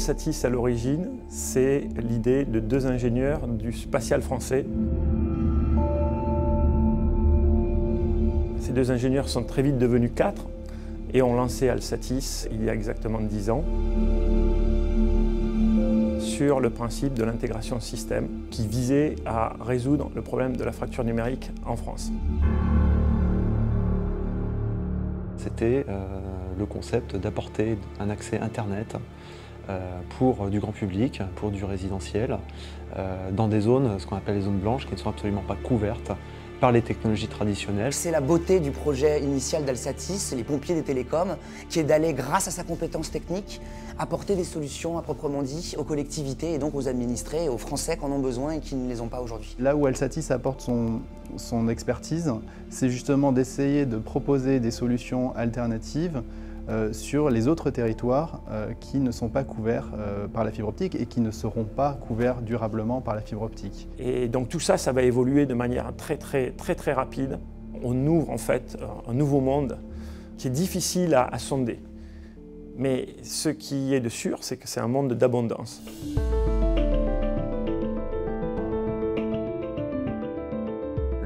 Alsatis, à l'origine, c'est l'idée de deux ingénieurs du spatial français. Ces deux ingénieurs sont très vite devenus 4 et ont lancé Alsatis il y a exactement 10 ans sur le principe de l'intégration système qui visait à résoudre le problème de la fracture numérique en France. C'était le concept d'apporter un accès Internet pour du grand public, pour du résidentiel, dans des zones, ce qu'on appelle les zones blanches, qui ne sont absolument pas couvertes par les technologies traditionnelles. C'est la beauté du projet initial d'Alsatis, les pompiers des télécoms, qui est d'aller, grâce à sa compétence technique, apporter des solutions à proprement dit aux collectivités et donc aux administrés et aux Français qui en ont besoin et qui ne les ont pas aujourd'hui. Là où Alsatis apporte son expertise, c'est justement d'essayer de proposer des solutions alternatives sur les autres territoires qui ne sont pas couverts par la fibre optique et qui ne seront pas couverts durablement par la fibre optique. Et donc tout ça, ça va évoluer de manière très rapide. On ouvre en fait un nouveau monde qui est difficile à sonder. Mais ce qui est de sûr, c'est que c'est un monde d'abondance.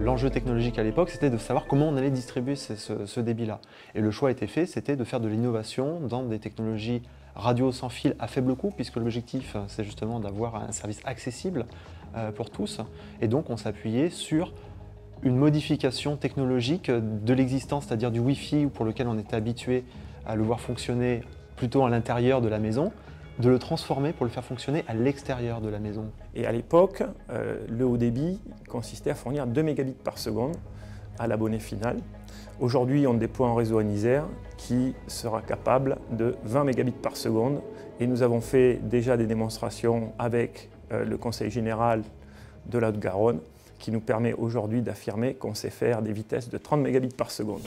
L'enjeu technologique à l'époque, c'était de savoir comment on allait distribuer ce débit-là. Et le choix a été fait, c'était de faire de l'innovation dans des technologies radio sans fil à faible coût, puisque l'objectif, c'est justement d'avoir un service accessible pour tous. Et donc, on s'appuyait sur une modification technologique de l'existence, c'est-à-dire du Wi-Fi, pour lequel on était habitué à le voir fonctionner plutôt à l'intérieur de la maison, de le transformer pour le faire fonctionner à l'extérieur de la maison. Et à l'époque, le haut débit consistait à fournir 2 mégabits par seconde à l'abonné final. Aujourd'hui, on déploie un réseau en Isère qui sera capable de 20 mégabits par seconde. Et nous avons fait déjà des démonstrations avec le Conseil général de la Haute-Garonne qui nous permet aujourd'hui d'affirmer qu'on sait faire des vitesses de 30 mégabits par seconde.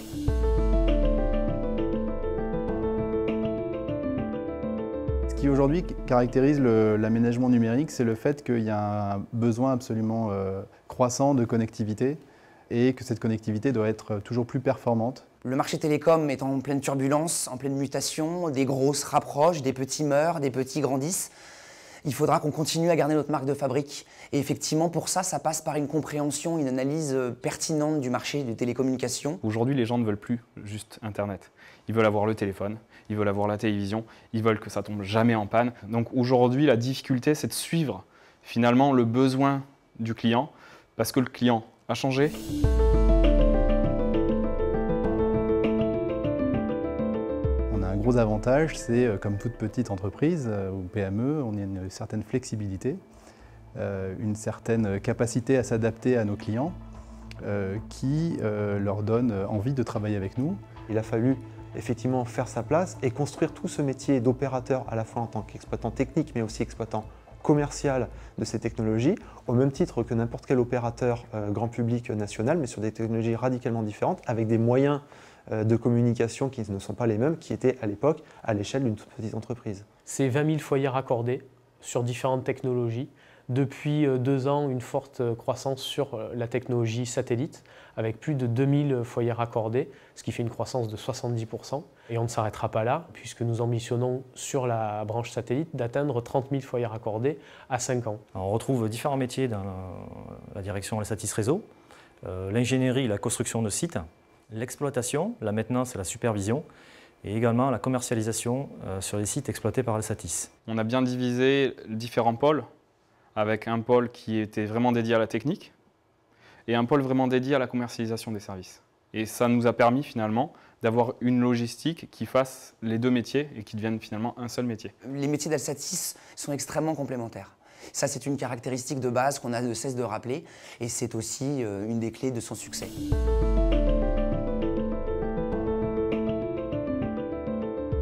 Ce qui aujourd'hui caractérise l'aménagement numérique, c'est le fait qu'il y a un besoin absolument croissant de connectivité et que cette connectivité doit être toujours plus performante. Le marché télécom est en pleine turbulence, en pleine mutation, des gros se rapprochent, des petits meurent, des petits grandissent. Il faudra qu'on continue à garder notre marque de fabrique. Et effectivement, pour ça, ça passe par une compréhension, une analyse pertinente du marché des télécommunications. Aujourd'hui, les gens ne veulent plus juste Internet. Ils veulent avoir le téléphone, ils veulent avoir la télévision, ils veulent que ça tombe jamais en panne. Donc aujourd'hui, la difficulté, c'est de suivre finalement le besoin du client, parce que le client a changé. Un gros avantage, c'est comme toute petite entreprise ou PME, on a une certaine flexibilité, une certaine capacité à s'adapter à nos clients qui leur donne envie de travailler avec nous. Il a fallu effectivement faire sa place et construire tout ce métier d'opérateur à la fois en tant qu'exploitant technique mais aussi exploitant commercial de ces technologies, au même titre que n'importe quel opérateur grand public national, mais sur des technologies radicalement différentes, avec des moyens de communication qui ne sont pas les mêmes, qui étaient à l'époque à l'échelle d'une toute petite entreprise. C'est 20 000 foyers raccordés sur différentes technologies. Depuis 2 ans, une forte croissance sur la technologie satellite, avec plus de 2000 foyers raccordés, ce qui fait une croissance de 70%. Et on ne s'arrêtera pas là, puisque nous ambitionnons sur la branche satellite d'atteindre 30 000 foyers raccordés à 5 ans. On retrouve différents métiers dans la direction Alsatis Réseau, l'ingénierie, la construction de sites, l'exploitation, la maintenance et la supervision, et également la commercialisation sur les sites exploités par Alsatis. On a bien divisé différents pôles, avec un pôle qui était vraiment dédié à la technique et un pôle vraiment dédié à la commercialisation des services. Et ça nous a permis finalement d'avoir une logistique qui fasse les deux métiers et qui devienne finalement un seul métier. Les métiers d'Alsatis sont extrêmement complémentaires. Ça, c'est une caractéristique de base qu'on a de cesse de rappeler et c'est aussi une des clés de son succès.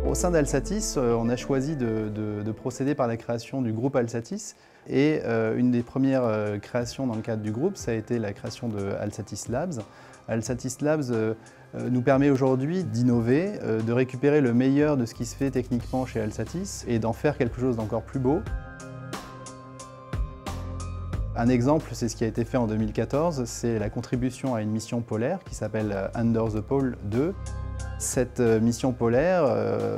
Au sein d'Alsatis, on a choisi de procéder par la création du groupe Alsatis. Et une des premières créations dans le cadre du groupe, ça a été la création de Alsatis Labs. Alsatis Labs nous permet aujourd'hui d'innover, de récupérer le meilleur de ce qui se fait techniquement chez Alsatis et d'en faire quelque chose d'encore plus beau. Un exemple, c'est ce qui a été fait en 2014, c'est la contribution à une mission polaire qui s'appelle Under the Pole 2. Cette mission polaire,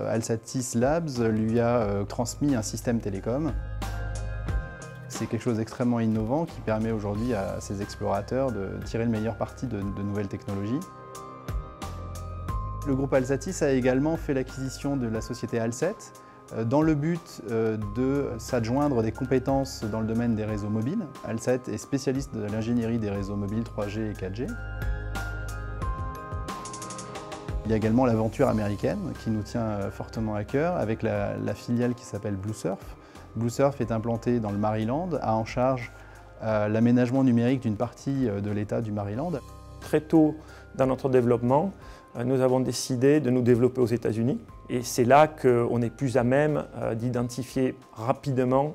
Alsatis Labs lui a transmis un système télécom. C'est quelque chose d'extrêmement innovant qui permet aujourd'hui à ces explorateurs de tirer le meilleur parti de nouvelles technologies. Le groupe Alsatis a également fait l'acquisition de la société Alset dans le but de s'adjoindre des compétences dans le domaine des réseaux mobiles. Alset est spécialiste de l'ingénierie des réseaux mobiles 3G et 4G. Il y a également l'aventure américaine qui nous tient fortement à cœur avec la filiale qui s'appelle BlueSurf. BlueSurf est implanté dans le Maryland, a en charge l'aménagement numérique d'une partie de l'État du Maryland. Très tôt dans notre développement, nous avons décidé de nous développer aux États-Unis et c'est là qu'on est plus à même d'identifier rapidement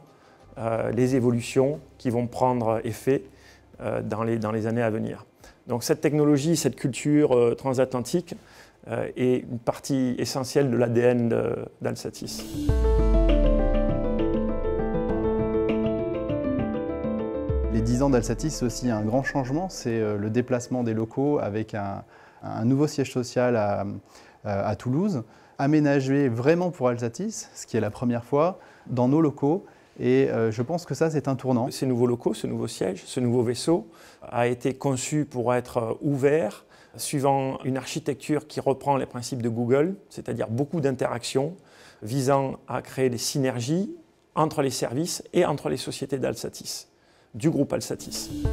les évolutions qui vont prendre effet dans les années à venir. Donc cette technologie, cette culture transatlantique est une partie essentielle de l'ADN d'Alsatis. Les 10 ans d'Alsatis, c'est aussi un grand changement, c'est le déplacement des locaux avec un nouveau siège social à Toulouse, aménagé vraiment pour Alsatis, ce qui est la première fois, dans nos locaux. Et je pense que ça, c'est un tournant. Ces nouveaux locaux, ce nouveau siège, ce nouveau vaisseau a été conçu pour être ouvert, suivant une architecture qui reprend les principes de Google, c'est-à-dire beaucoup d'interactions visant à créer des synergies entre les services et entre les sociétés d'Alsatis, du groupe Alsatis.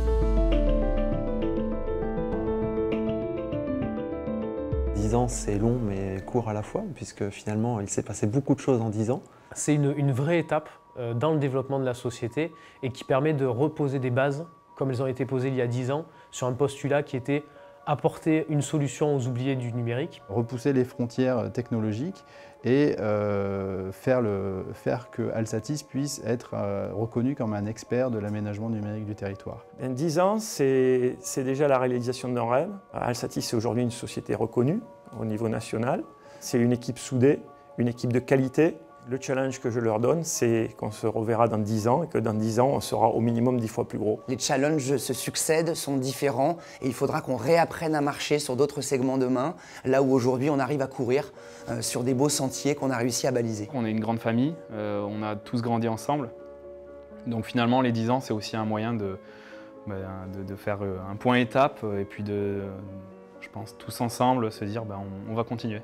10 ans, c'est long mais court à la fois, puisque finalement, il s'est passé beaucoup de choses en 10 ans. C'est une vraie étape dans le développement de la société et qui permet de reposer des bases, comme elles ont été posées il y a 10 ans, sur un postulat qui était apporter une solution aux oubliés du numérique. Repousser les frontières technologiques et faire que Alsatis puisse être reconnu comme un expert de l'aménagement numérique du territoire. 10 ans, c'est déjà la réalisation d'un rêve. Alsatis est aujourd'hui une société reconnue au niveau national. C'est une équipe soudée, une équipe de qualité. Le challenge que je leur donne, c'est qu'on se reverra dans 10 ans et que dans 10 ans, on sera au minimum 10 fois plus gros. Les challenges se succèdent, sont différents et il faudra qu'on réapprenne à marcher sur d'autres segments demain, là où aujourd'hui on arrive à courir sur des beaux sentiers qu'on a réussi à baliser. On est une grande famille, on a tous grandi ensemble. Donc finalement, les 10 ans, c'est aussi un moyen de faire un point étape et puis de, je pense, tous ensemble se dire on va continuer.